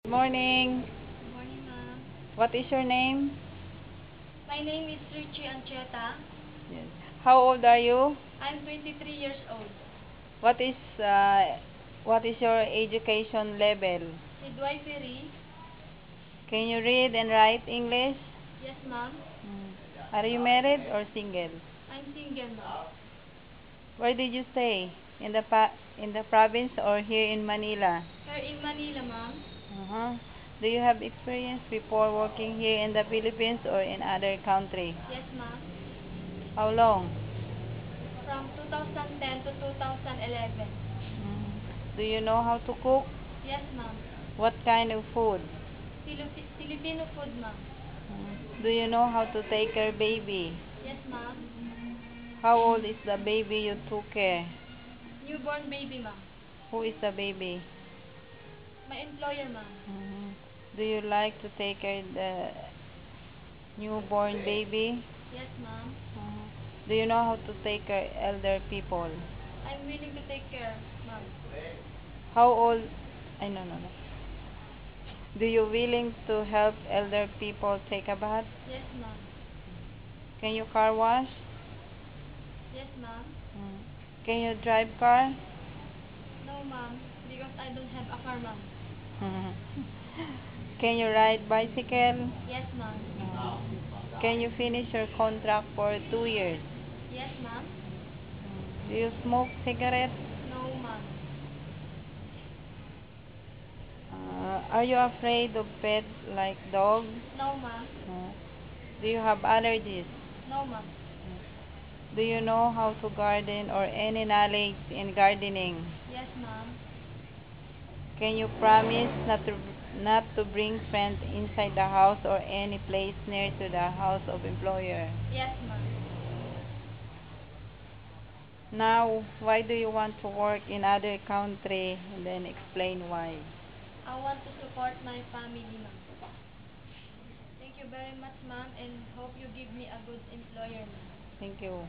Good morning. Good morning, ma'am. What is your name? My name is Richie Ancheta. Yes. How old are you? I'm 23 years old. What is uh, what is your education level? Midwifery? Can you read and write English? Yes, ma'am. Are you married or single? I'm single, ma'am. Where did you stay? In the province or here in Manila? Here in Manila, ma'am. Uh-huh. Do you have experience before working here in the Philippines or in other country? Yes, ma'am. How long? From 2010 to 2011. Do you know how to cook? Yes, ma'am. What kind of food? Filipino food, ma'am. Do you know how to take care baby? Yes, ma'am. How old is the baby you took care? Newborn baby, ma'am. Who is the baby? My employer, ma'am. Do you like to take care the newborn baby? Yes, ma'am. Do you know how to take care elder people? I'm willing to take care, ma'am. How old? I no no no. Do you willing to help elder people take a bath? Yes, ma'am. Can you car wash? Yes, ma'am. Can you drive car? No, ma'am. Because I don't have a car, ma'am. Can you ride bicycle? Yes, ma'am. Can you finish your contract for 2 years? Yes, ma'am. Do you smoke cigarette? No, ma'am. Are you afraid of pets like dogs? No, ma'am. Do you have allergies? No, ma'am. Do you know how to garden or any knowledge in gardening? Yes, ma'am. Can you promise not to bring friends inside the house or any place near to the house of employer? Yes, ma'am. Now, why do you want to work in other country? And then explain why. I want to support my family, ma'am. Thank you very much, ma'am, and hope you give me a good employer, ma'am. Thank you.